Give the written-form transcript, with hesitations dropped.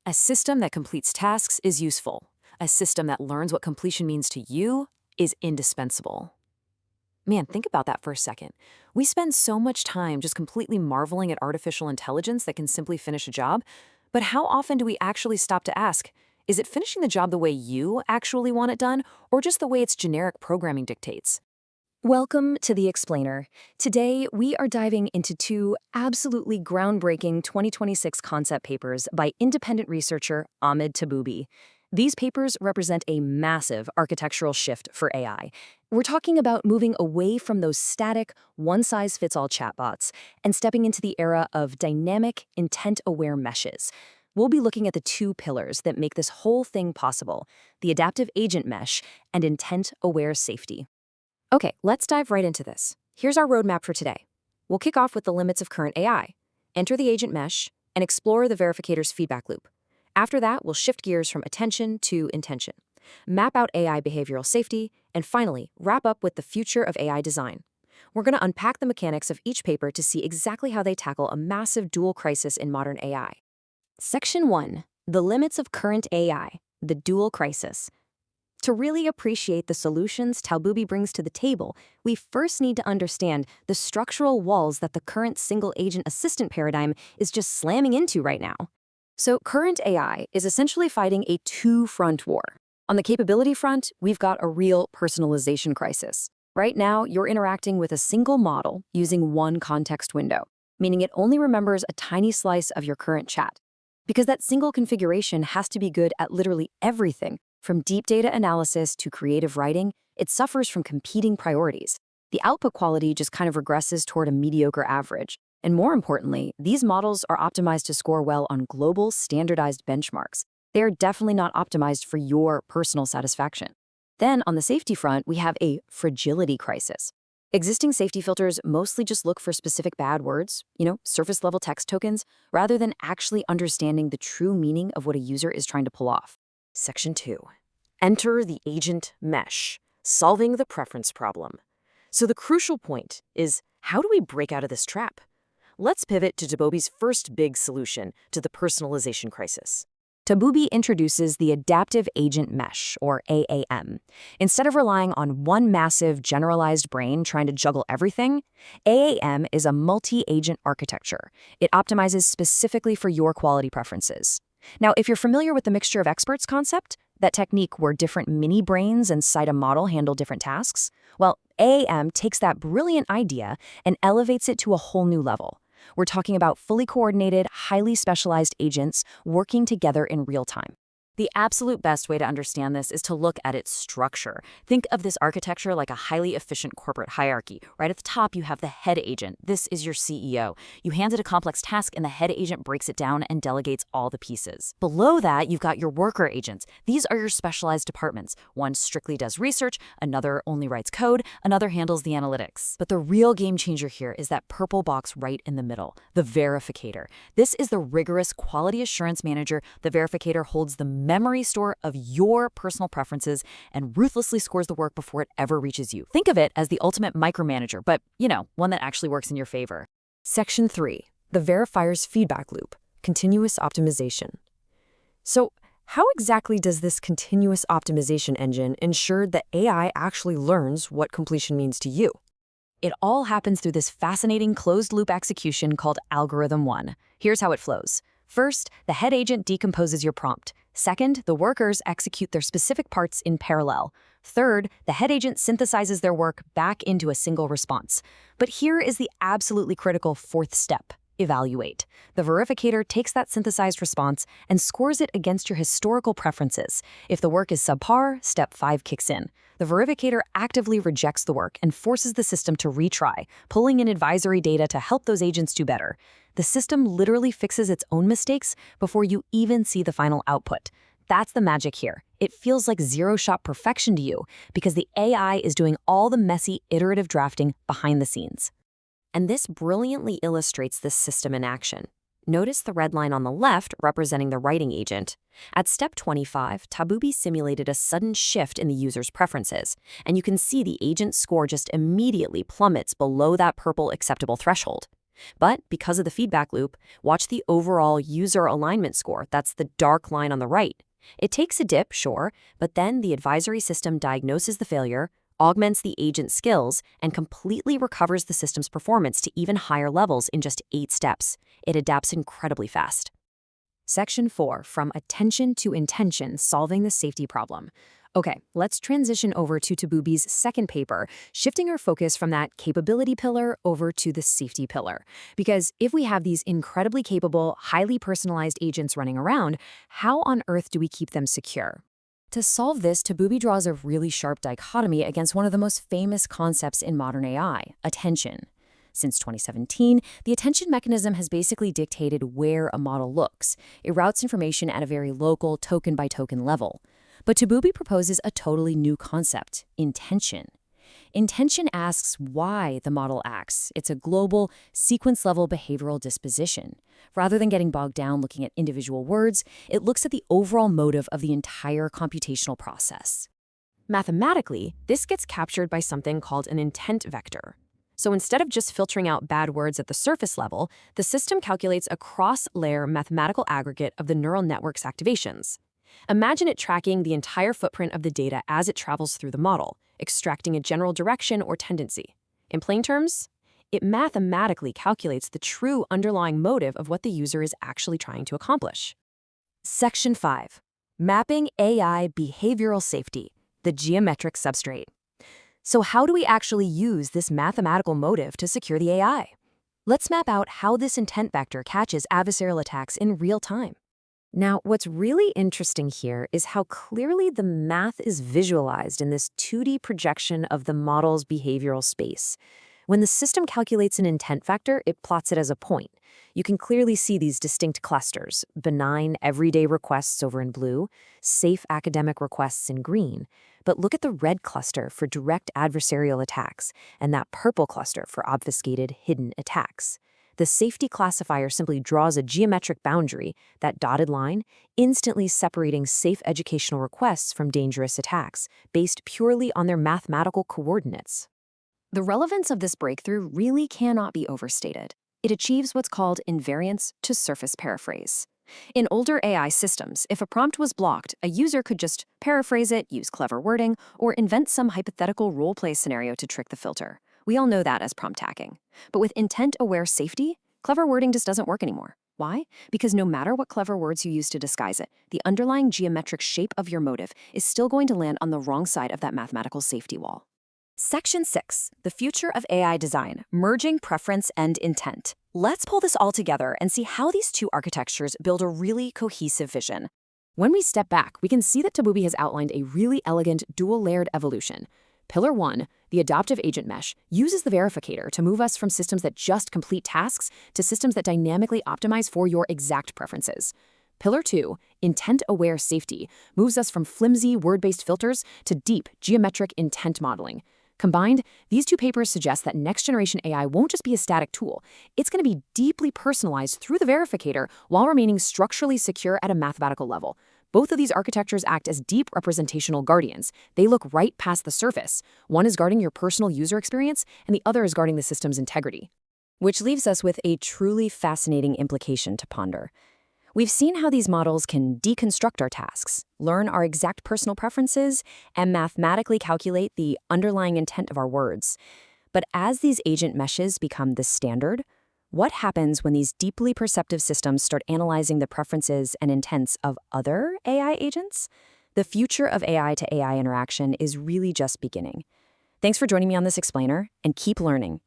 A system that completes tasks is useful. A system that learns what completion means to you is indispensable. Man, think about that for a second. We spend so much time just completely marveling at artificial intelligence that can simply finish a job, but how often do we actually stop to ask, is it finishing the job the way you actually want it done, or just the way its generic programming dictates? Welcome to The Explainer. Today, we are diving into two absolutely groundbreaking 2026 concept papers by independent researcher Ahmed Taboubi. These papers represent a massive architectural shift for AI. We're talking about moving away from those static, one-size-fits-all chatbots and stepping into the era of dynamic, intent-aware meshes. We'll be looking at the two pillars that make this whole thing possible: the adaptive agent mesh and intent-aware safety. Okay, let's dive right into this. Here's our roadmap for today. We'll kick off with the limits of current AI, enter the agent mesh, and explore the verificator's feedback loop. After that, we'll shift gears from attention to intention, map out AI behavioral safety, and finally, wrap up with the future of AI design. We're going to unpack the mechanics of each paper to see exactly how they tackle a massive dual crisis in modern AI. Section 1. The limits of current AI, the dual crisis. To really appreciate the solutions Taboubi brings to the table, we first need to understand the structural walls that the current single-agent assistant paradigm is just slamming into right now. So current AI is essentially fighting a two-front war. On the capability front, we've got a real personalization crisis. Right now, you're interacting with a single model using one context window, meaning it only remembers a tiny slice of your current chat. Because that single configuration has to be good at literally everything, from deep data analysis to creative writing, it suffers from competing priorities. The output quality just kind of regresses toward a mediocre average. And more importantly, these models are optimized to score well on global, standardized benchmarks. They are definitely not optimized for your personal satisfaction. Then, on the safety front, we have a fragility crisis. Existing safety filters mostly just look for specific bad words, surface-level text tokens, rather than actually understanding the true meaning of what a user is trying to pull off. Section 2. Enter the agent mesh, solving the preference problem. So the crucial point is, how do we break out of this trap? Let's pivot to Taboubi's first big solution to the personalization crisis. Taboubi introduces the adaptive agent mesh, or AAM. Instead of relying on one massive, generalized brain trying to juggle everything, AAM is a multi-agent architecture. It optimizes specifically for your quality preferences. Now, if you're familiar with the mixture of experts concept, that technique where different mini-brains inside a model handle different tasks, well, AAM takes that brilliant idea and elevates it to a whole new level. We're talking about fully coordinated, highly specialized agents working together in real time. The absolute best way to understand this is to look at its structure. Think of this architecture like a highly efficient corporate hierarchy. Right at the top, you have the head agent. This is your CEO. You hand it a complex task, and the head agent breaks it down and delegates all the pieces. Below that, you've got your worker agents. These are your specialized departments. One strictly does research, another only writes code, another handles the analytics. But the real game changer here is that purple box right in the middle, the verificator. This is the rigorous quality assurance manager. The verificator holds the memory store of your personal preferences and ruthlessly scores the work before it ever reaches you. Think of it as the ultimate micromanager, but, one that actually works in your favor. Section 3. The verifier's feedback loop, continuous optimization. So, how exactly does this continuous optimization engine ensure that AI actually learns what completion means to you? It all happens through this fascinating closed-loop execution called Algorithm 1. Here's how it flows. First, the head agent decomposes your prompt. Second, the workers execute their specific parts in parallel. Third, the head agent synthesizes their work back into a single response. But here is the absolutely critical fourth step: evaluate. The verificator takes that synthesized response and scores it against your historical preferences. If the work is subpar, step 5 kicks in. The verificator actively rejects the work and forces the system to retry, pulling in advisory data to help those agents do better. The system literally fixes its own mistakes before you even see the final output. That's the magic here. It feels like zero-shot perfection to you because the AI is doing all the messy, iterative drafting behind the scenes. And this brilliantly illustrates this system in action. Notice the red line on the left representing the writing agent. At step 25, Taboubi simulated a sudden shift in the user's preferences, and you can see the agent's score just immediately plummets below that purple acceptable threshold. But because of the feedback loop, watch the overall user alignment score. That's the dark line on the right. It takes a dip, sure, but then the advisory system diagnoses the failure, augments the agent's skills, and completely recovers the system's performance to even higher levels in just 8 steps. It adapts incredibly fast. Section 4, From Attention to Intention, Solving the Safety Problem. Okay, let's transition over to Taboubi's second paper, shifting our focus from that capability pillar over to the safety pillar. Because if we have these incredibly capable, highly personalized agents running around, how on earth do we keep them secure? To solve this, Taboubi draws a really sharp dichotomy against one of the most famous concepts in modern AI, attention. Since 2017, the attention mechanism has basically dictated where a model looks. It routes information at a very local, token-by-token level. But Taboubi proposes a totally new concept, intention. Intention asks why the model acts. It's a global, sequence-level behavioral disposition. Rather than getting bogged down looking at individual words, it looks at the overall motive of the entire computational process. Mathematically, this gets captured by something called an intent vector. So instead of just filtering out bad words at the surface level, the system calculates a cross-layer mathematical aggregate of the neural network's activations. Imagine it tracking the entire footprint of the data as it travels through the model, extracting a general direction or tendency. In plain terms, it mathematically calculates the true underlying motive of what the user is actually trying to accomplish. Section 5. Mapping AI Behavioral Safety, the Geometric Substrate. So how do we actually use this mathematical motive to secure the AI? Let's map out how this intent vector catches adversarial attacks in real time. Now, what's really interesting here is how clearly the math is visualized in this 2D projection of the model's behavioral space. When the system calculates an intent vector, it plots it as a point. You can clearly see these distinct clusters: benign, everyday requests over in blue, safe academic requests in green. But look at the red cluster for direct adversarial attacks, and that purple cluster for obfuscated, hidden attacks. The safety classifier simply draws a geometric boundary, that dotted line, instantly separating safe educational requests from dangerous attacks, based purely on their mathematical coordinates. The relevance of this breakthrough really cannot be overstated. It achieves what's called invariance to surface paraphrase. In older AI systems, if a prompt was blocked, a user could just paraphrase it, use clever wording, or invent some hypothetical role-play scenario to trick the filter. We all know that as prompt hacking. But with intent-aware safety, clever wording just doesn't work anymore. Why? Because no matter what clever words you use to disguise it, the underlying geometric shape of your motive is still going to land on the wrong side of that mathematical safety wall. Section 6, The Future of AI Design, Merging Preference and Intent. Let's pull this all together and see how these two architectures build a really cohesive vision. When we step back, we can see that Taboubi has outlined a really elegant dual-layered evolution. Pillar 1, the adaptive agent mesh, uses the verificator to move us from systems that just complete tasks to systems that dynamically optimize for your exact preferences. Pillar 2, intent-aware safety, moves us from flimsy word-based filters to deep geometric intent modeling. Combined, these two papers suggest that next-generation AI won't just be a static tool. It's going to be deeply personalized through the verificator while remaining structurally secure at a mathematical level. Both of these architectures act as deep representational guardians. They look right past the surface. One is guarding your personal user experience, and the other is guarding the system's integrity. Which leaves us with a truly fascinating implication to ponder. We've seen how these models can deconstruct our tasks, learn our exact personal preferences, and mathematically calculate the underlying intent of our words. But as these agent meshes become the standard, what happens when these deeply perceptive systems start analyzing the preferences and intents of other AI agents? The future of AI to AI interaction is really just beginning. Thanks for joining me on this explainer, and keep learning